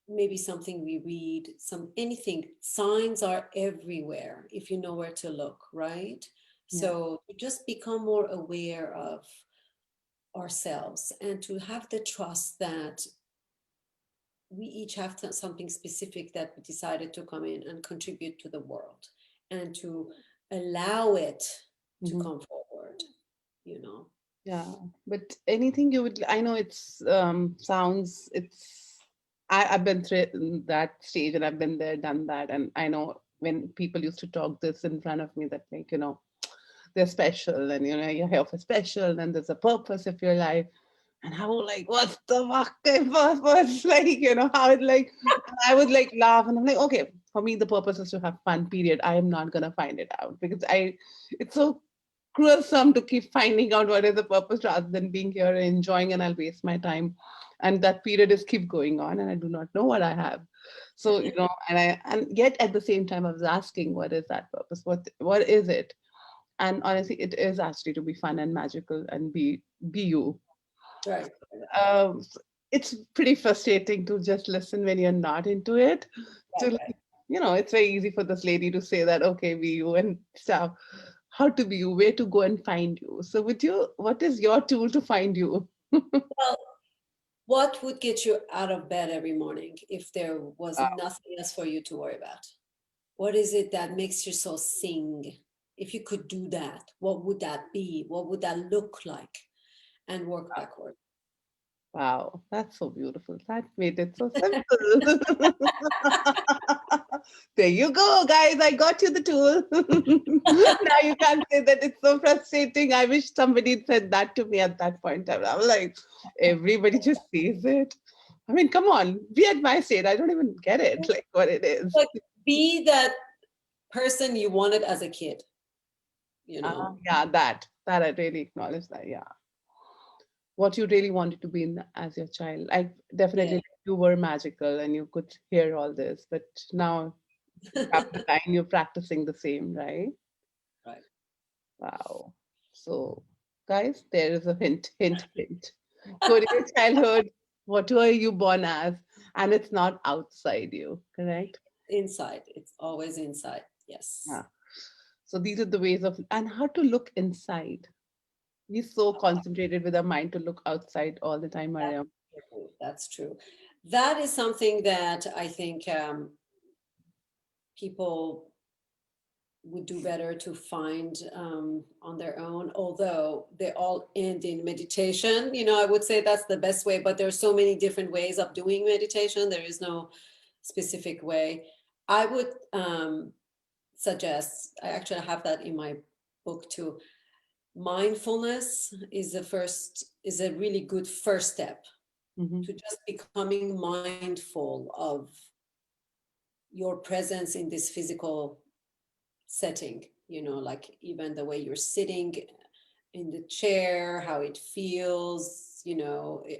Speaker 2: maybe something we read, anything, signs are everywhere if you know where to look, right?
Speaker 1: Yeah.
Speaker 2: So to just become more aware of ourselves, and to have the trust that we each have something specific that we decided to come in and contribute to the world, and to allow it to
Speaker 1: Hmm.
Speaker 2: come forward, you know.
Speaker 1: Yeah. But anything you would, I know it's sounds, I've been through that stage and I've been there, done that. And I know when people used to talk this in front of me that, like, they're special and, you're here for special and there's a purpose of your life. And how like, what's the fucking purpose? Like, how it like, and I would like laugh and I'm like, okay, for me, the purpose is to have fun, period. I am not going to find it out because it's so gruesome to keep finding out what is the purpose rather than being here and enjoying, and I'll waste my time. And that period is keep going on and I do not know what I have. So, and yet at the same time I was asking, what is that purpose? What is it? And honestly, it is actually to be fun and magical and be you.
Speaker 2: Right.
Speaker 1: um, it's pretty frustrating to just listen when you're not into it. To
Speaker 2: Right.
Speaker 1: like, it's very easy for this lady to say that, okay, be you and stuff. How to be you, where to go and find you. So, what is your tool to find you?
Speaker 2: Well, what would get you out of bed every morning if there was
Speaker 1: Uh,
Speaker 2: nothing else for you to worry about? What is it that makes your soul sing? If you could do that, what would that be? What would that look like? And work backward.
Speaker 1: wow, that's so beautiful. That made it so simple. There you go, guys. I got you the tool. Now you can't say that it's so frustrating. I wish somebody had said that to me at that point. I was like, everybody just says it. I mean, come on, be at my state. I don't even get it, like what it is.
Speaker 2: Like, be that person you wanted as a kid, you know?
Speaker 1: Yeah, that I really acknowledge that. Yeah, what you really wanted to be in as your child. I
Speaker 2: Yeah.
Speaker 1: definitely you were magical and you could hear all this, but now after time you're practicing the same, right?
Speaker 2: Right.
Speaker 1: Wow. So, guys, there is a hint, hint, hint. Go to your childhood. What were you born as? And it's not outside you, correct?
Speaker 2: Inside. It's always inside. Yes.
Speaker 1: Yeah. So these are the ways of, and how to look inside. We're so concentrated with our mind to look outside all the time,
Speaker 2: That's
Speaker 1: Mariam.
Speaker 2: true. That's true. That is something that I think people would do better to find on their own, although they all end in meditation. I would say that's the best way, but there's so many different ways of doing meditation. There is no specific way. I would suggest, I actually have that in my book too. Mindfulness is a really good first step
Speaker 1: Hmm.
Speaker 2: to just becoming mindful of your presence in this physical setting, like even the way you're sitting in the chair, how it feels,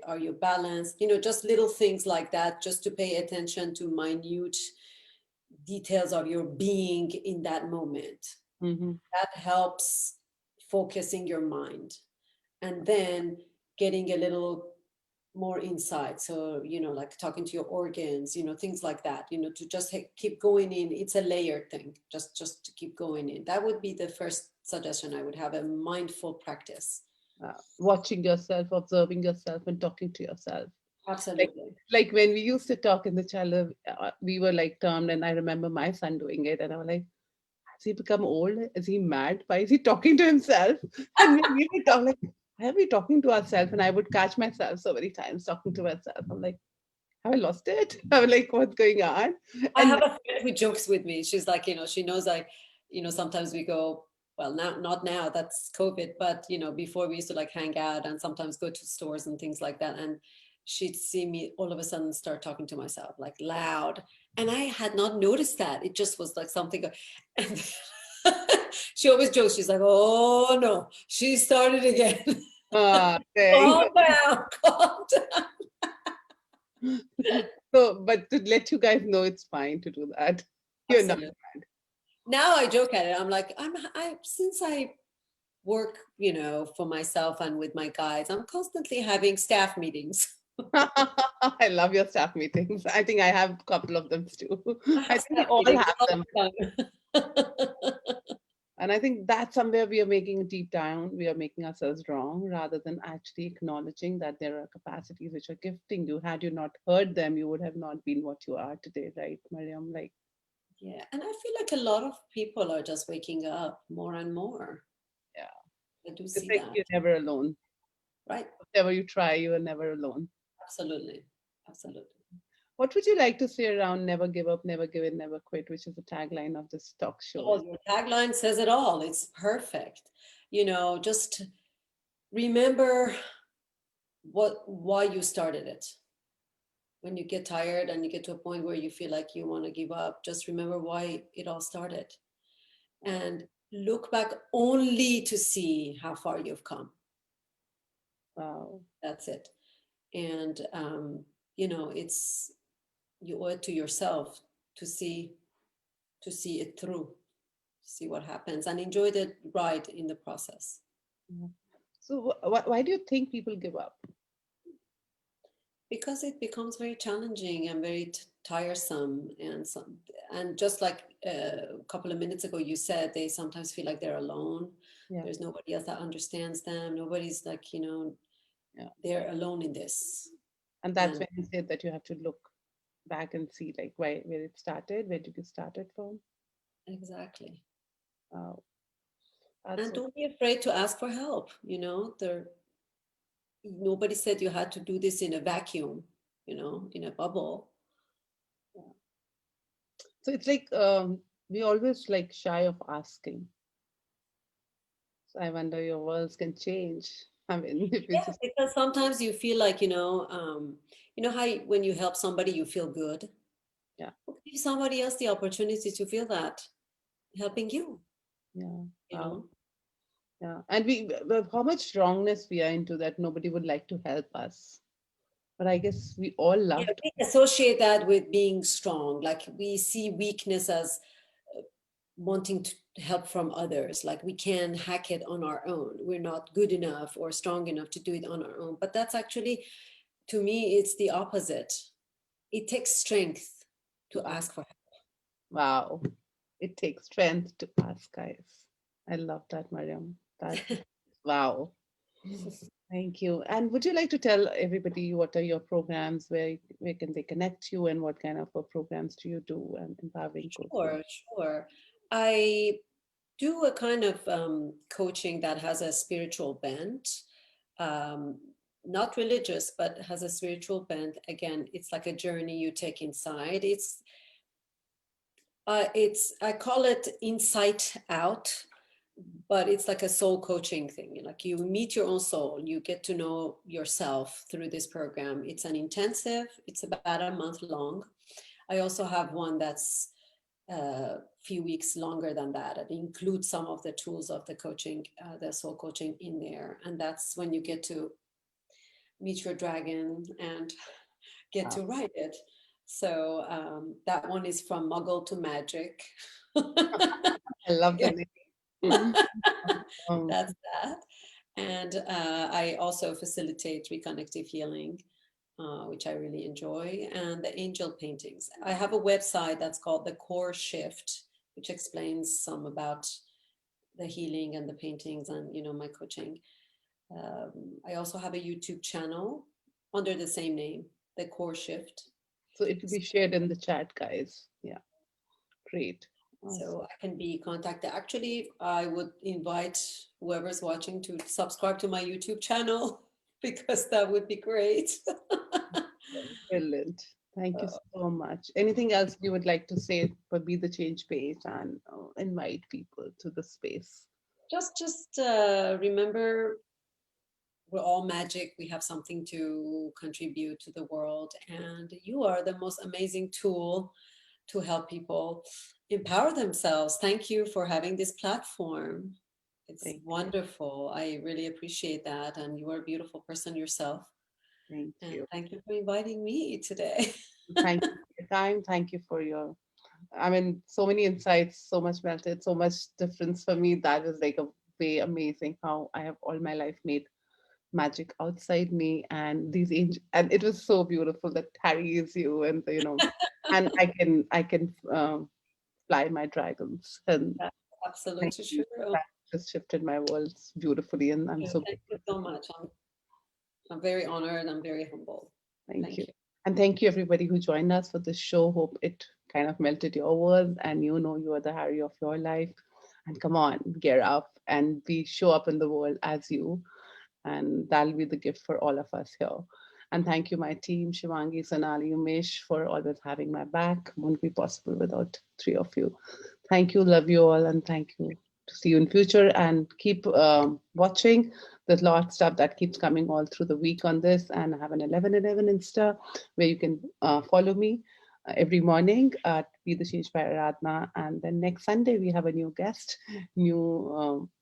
Speaker 2: are you balanced, just little things like that, just to pay attention to minute details of your being in that moment.
Speaker 1: Hmm.
Speaker 2: That helps focusing your mind, and then getting a little more insight. So, like talking to your organs, things like that, to just keep going in. It's a layered thing, just to keep going in. That would be the first suggestion I would have, a mindful practice.
Speaker 1: Watching yourself, observing yourself, and talking to yourself. Like,
Speaker 2: Absolutely.
Speaker 1: like when we used to talk in the childhood, we were like termed, and I remember my son doing it, and I was like, has he become old? Is he mad? Why is he talking to himself? And when we would talk, like, why are we talking to ourselves? And I would catch myself so many times talking to myself. I'm like, have I lost it? I'm like, what's going on?
Speaker 2: I
Speaker 1: And
Speaker 2: have a friend who jokes with me. She's like, she knows I, sometimes we go, well, now, not now, that's COVID, but, before we used to like hang out and sometimes go to stores and things like that. And she'd see me all of a sudden start talking to myself like loud. And I had not noticed that. It just was like something. And she always jokes. She's like, "Oh no, she started again."
Speaker 1: Thanks.
Speaker 2: Calm down, calm down.
Speaker 1: So, but to let you guys know, it's fine to do that. You're not.
Speaker 2: Absolutely. Now I joke at it. I'm like, since I work, for myself and with my guides, I'm constantly having staff meetings.
Speaker 1: I love your staff meetings. I think I have a couple of them too.
Speaker 2: I
Speaker 1: I
Speaker 2: have
Speaker 1: think we
Speaker 2: staff
Speaker 1: all
Speaker 2: meetings
Speaker 1: have
Speaker 2: all
Speaker 1: them.
Speaker 2: the time.
Speaker 1: And I think that's somewhere we are making deep down, we are making ourselves wrong rather than actually acknowledging that there are capacities which are gifting you. Had you not heard them, you would have not been what you are today, right, Mariam? Like,
Speaker 2: Yeah, and I feel like a lot of people are just waking up more and more.
Speaker 1: yeah,
Speaker 2: I do
Speaker 1: it's
Speaker 2: see
Speaker 1: like
Speaker 2: that.
Speaker 1: you're never alone.
Speaker 2: Right?
Speaker 1: Whatever you try, you are never alone.
Speaker 2: Absolutely. Absolutely.
Speaker 1: What would you like to say around never give up, never give in, never quit, which is the tagline of this talk show?
Speaker 2: Oh, your tagline says it all. It's perfect. Just remember why you started it. When you get tired and you get to a point where you feel like you want to give up, just remember why it all started and look back only to see how far you've come.
Speaker 1: Wow.
Speaker 2: That's it. And it's you owe it to yourself to see it through, see what happens, and enjoy the ride in the process.
Speaker 1: Yeah. So, why do you think people give up?
Speaker 2: Because it becomes very challenging and very tiresome, and just like a couple of minutes ago you said, they sometimes feel like they're alone.
Speaker 1: Yeah,
Speaker 2: There's nobody else that understands them. Nobody's like,
Speaker 1: yeah.
Speaker 2: they're alone in this.
Speaker 1: And that's
Speaker 2: And
Speaker 1: when you said that you have to look back and see like where it started, where did you start it from?
Speaker 2: exactly.
Speaker 1: Wow, that's
Speaker 2: And
Speaker 1: so.
Speaker 2: don't be afraid to ask for help. Nobody said you had to do this in a vacuum, in a bubble.
Speaker 1: Yeah. So it's like we always like shy of asking. So I wonder your worlds can change. I mean, if you
Speaker 2: Yeah,
Speaker 1: just
Speaker 2: because sometimes you feel like, how when you help somebody, you feel good.
Speaker 1: yeah,
Speaker 2: Well, give somebody else the opportunity to feel that helping you,
Speaker 1: yeah,
Speaker 2: you
Speaker 1: wow,
Speaker 2: know?
Speaker 1: yeah. And how much strongness we are into that nobody would like to help us. But I guess we all
Speaker 2: Yeah,
Speaker 1: love to.
Speaker 2: we associate that with being strong. Like we see weakness as wanting to help from others. Like we can hack it on our own. We're not good enough or strong enough to do it on our own. But that's actually, to me, it's the opposite. It takes strength
Speaker 1: To
Speaker 2: to
Speaker 1: ask.
Speaker 2: ask for
Speaker 1: Wow, it takes strength to ask, guys. I love that, Mariam. That
Speaker 2: help.
Speaker 1: wow. Thank you. And would you like to tell everybody what are your programs, where can they connect you, and what kind of programs do you do and empowering coaching?
Speaker 2: Sure, sure. I do a kind of coaching that has a spiritual bent, um, not religious, but has a spiritual bent. Again, it's like a journey you take inside. It's I call it Insight Out, but it's like a soul coaching thing. Like you meet your own soul, you get to know yourself through this program. It's an intensive. It's about a month long. I also have one that's a few weeks longer than that. It includes some of the tools of the coaching, the soul coaching in there. And that's when you get to meet your dragon and get
Speaker 1: Wow.
Speaker 2: to ride it. So that one is from muggle to magic.
Speaker 1: I love the name. Um,
Speaker 2: That's that. And I also facilitate reconnective healing, which I really enjoy, and the angel paintings. I have a website that's called The Core Shift, which explains some about the healing and the paintings and my coaching. I also have a YouTube channel under the same name, The Core Shift.
Speaker 1: so it will be shared in the chat, guys. Yeah, great.
Speaker 2: So
Speaker 1: Awesome.
Speaker 2: I can be contacted. Actually, I would invite whoever's watching to subscribe to my YouTube channel because that would be great.
Speaker 1: Brilliant. Thank you so much. Anything else you would like to say for Be the Change page and invite people to the space?
Speaker 2: Just remember, we're all magic. We have something to contribute to the world, and you are the most amazing tool to help people empower themselves. Thank you for having this platform. It's
Speaker 1: Thank you.
Speaker 2: wonderful. I really appreciate that. And you are a beautiful person yourself.
Speaker 1: Thank
Speaker 2: And
Speaker 1: you.
Speaker 2: thank you for inviting me today.
Speaker 1: Thank you for your time. Thank you for your, I mean, so many insights, so much melted, so much difference for me. That is like a way amazing how I have all my life made magic outside me, and these angels, and it was so beautiful that Harry is you, and and I can fly my dragons, and
Speaker 2: That's
Speaker 1: thank
Speaker 2: absolutely
Speaker 1: you.
Speaker 2: true.
Speaker 1: That just shifted my world beautifully, and I'm
Speaker 2: Yeah,
Speaker 1: so
Speaker 2: thank you
Speaker 1: grateful
Speaker 2: so
Speaker 1: for you.
Speaker 2: much. I'm very honored. I'm very humbled.
Speaker 1: Thank
Speaker 2: Thank
Speaker 1: you.
Speaker 2: you.
Speaker 1: And thank you everybody who joined us for this show. Hope it kind of melted your world and you are the Harry of your life. And come on, gear up and be show up in the world as you. And that'll be the gift for all of us here. And thank you, my team, Shivangi, Sonali, Umesh, for always having my back. Wouldn't be possible without three of you. Thank you, love you all, and thank you. To see you in future, and keep watching. There's a lot of stuff that keeps coming all through the week on this, and I have an 11:11 Insta where you can follow me every morning at Be the Change by Aradhana. And then next Sunday we have a new guest, new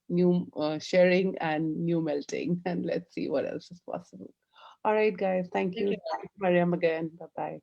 Speaker 1: sharing and new melting, and let's see what else is possible. All right, guys. Thank
Speaker 2: Thank
Speaker 1: you.
Speaker 2: you.
Speaker 1: Thank you, Mariam, again. Bye bye.